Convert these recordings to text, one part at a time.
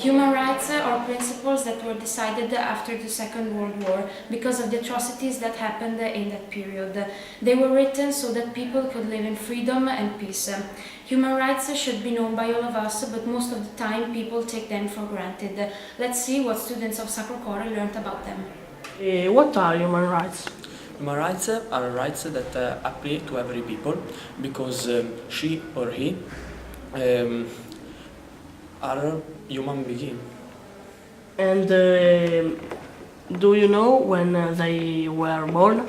Human rights are principles that were decided after the Second World War because of the atrocities that happened in that period. They were written so that people could live in freedom and peace. Human rights should be known by all of us, but most of the time people take them for granted. Let's see what students of Sacro Cuore learned about them. What are human rights? Human rights are rights that apply to every people because she or he are human being. And do you know when they were born?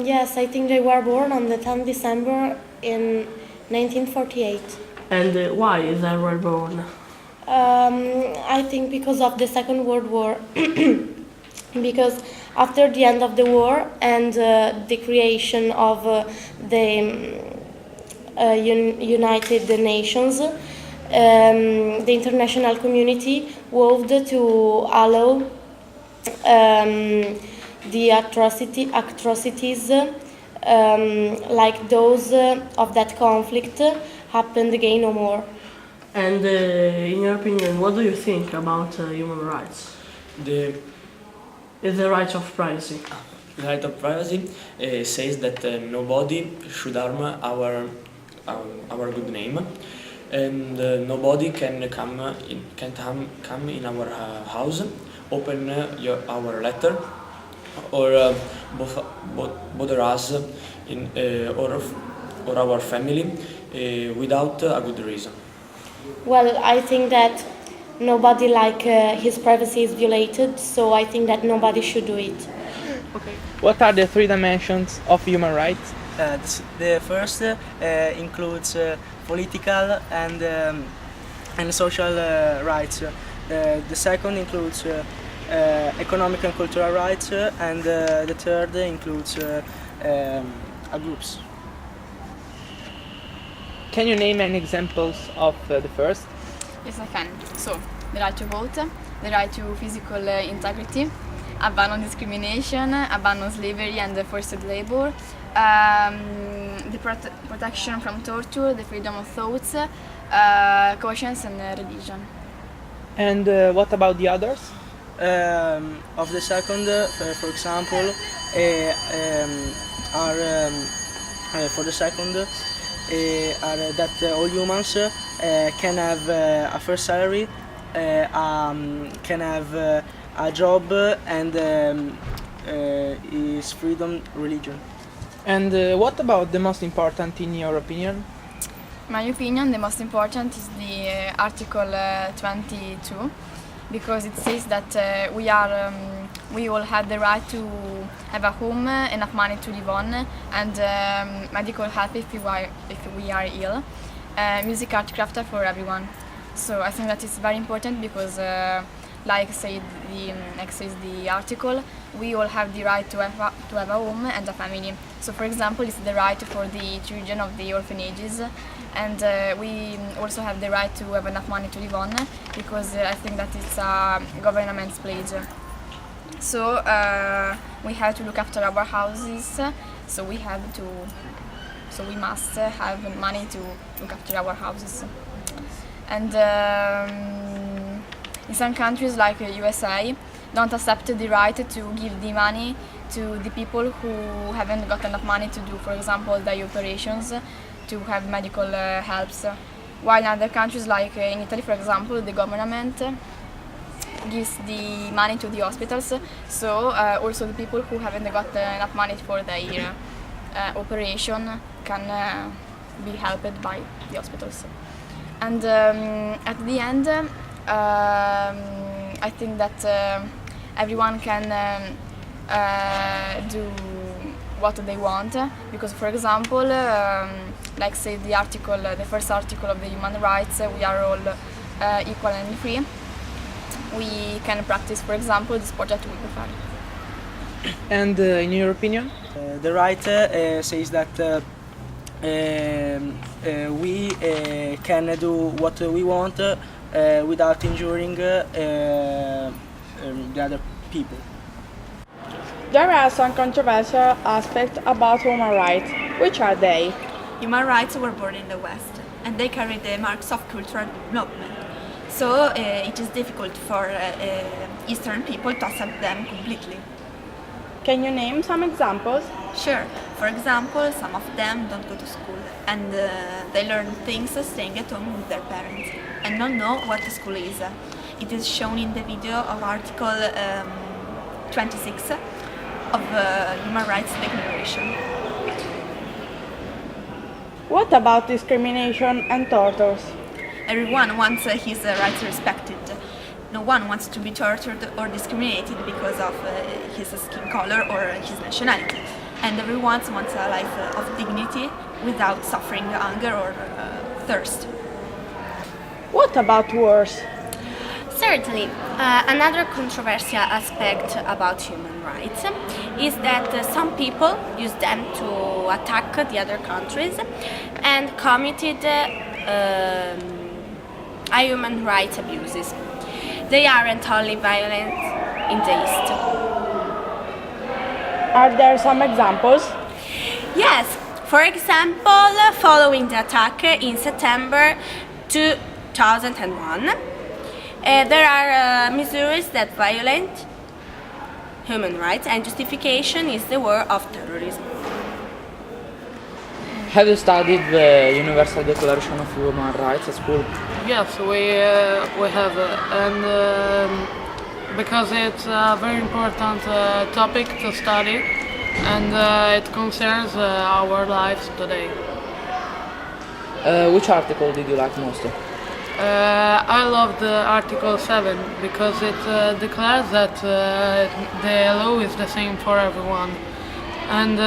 Yes, I think they were born on the 10th December in 1948. And why they were born? I think because of the Second World War. Because after the end of the war and the creation of the United Nations, the international community vowed to allow the atrocities like those of that conflict happened again no more. And in your opinion, what do you think about human rights? Is the right of privacy? The right of privacy says that nobody should harm our good name, and nobody can come in our house, open our letter, or bother us or our family without a good reason. Well, I think that nobody his privacy is violated, so I think that nobody should do it. Okay. What are the three dimensions of human rights? The first includes political and social rights. The second includes economic and cultural rights, and the third includes groups. Can you name any examples of the first? Yes, I can. So, the right to vote, the right to physical integrity, a ban on discrimination, a ban on slavery and forced labor, the protection from torture, the freedom of thoughts, conscience and religion. And what about the others? Of the second, for example, for the second are that all humans can have a first salary, can have a job, and is freedom religion. And what about the most important in your opinion? In my opinion, the most important is the Article 22, because it says that we all have the right to have a home, enough money to live on, and medical help if we are ill. Music, art, craft are for everyone. So I think that it's very important because, like says the article, we all have the right to have a home and a family. So, for example, it's the right for the children of the orphanages, and we also have the right to have enough money to live on, because I think that it's a government's pledge. So we have to look after our houses. So we must have money to look after our houses. And in some countries like USA, don't accept the right to give the money to the people who haven't got enough money to do, for example, the operations, to have medical helps. While in other countries, like in Italy, for example, the government gives the money to the hospitals, so also the people who haven't got enough money for their operation can be helped by the hospitals. And at the end, I think that everyone can do what they want, because, for example, like say the first article of the human rights, we are all equal and free. We can practice, for example, the sport that we prefer. And in your opinion? The right says that we can do what we want without injuring the other people. There are some controversial aspects about human rights. Which are they? Human rights were born in the West, and they carry the marks of cultural development. So it is difficult for Eastern people to accept them completely. Can you name some examples? Sure. For example, some of them don't go to school and they learn things staying at home with their parents and don't know what the school is. It is shown in the video of Article 26 of Human Rights Declaration. What about discrimination and tortures? Everyone wants his rights respected. No one wants to be tortured or discriminated because of his skin color or his nationality. And everyone wants a life of dignity without suffering hunger or thirst. What about wars? Certainly. Another controversial aspect about human rights is that some people use them to attack the other countries and committed human rights abuses. They aren't only violent in the East. Are there some examples? Yes, for example, following the attack in September 2001, there are measures that violate human rights and justification is the war of terrorism. Have you studied the Universal Declaration of Human Rights at school? Yes, we have, and because it's a very important topic to study, and it concerns our lives today. Which article did you like most? I love the Article 7 because it declares that the law is the same for everyone. And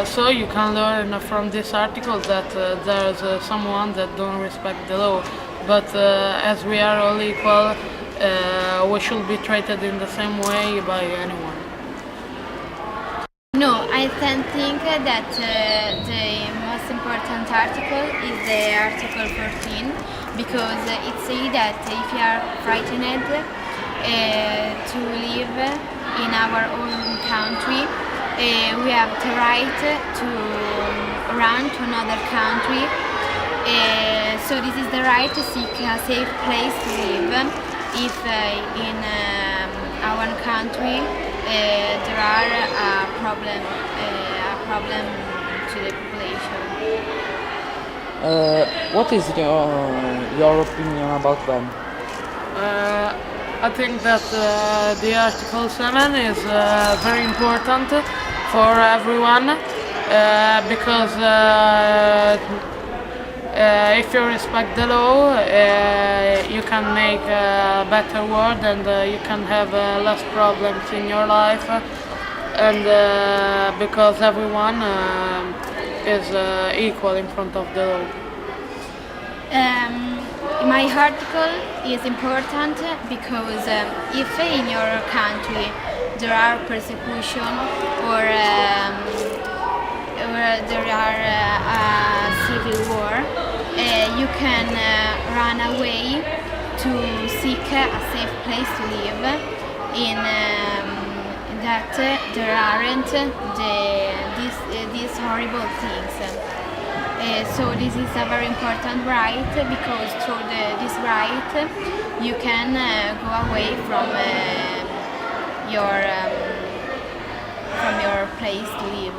so you can learn from this article that there's someone that don't respect the law. But as we are all equal, we should be treated in the same way by anyone. No, I think that the most important article is the Article 14 because it says that if you are frightened to live in our own country, we have the right to run to another country. So this is the right to seek a safe place to live if in our country there are a problem to the population. What is your opinion about them? I think that the Article 7 is very important for everyone because if you respect the law, you can make a better world and you can have less problems in your life, and because everyone is equal in front of the law. My article is important because if in your country there are persecution or there are a civil war, you can run away to seek a safe place to live in that there aren't these horrible things. So this is a very important right because through this right you can go away from your place to live.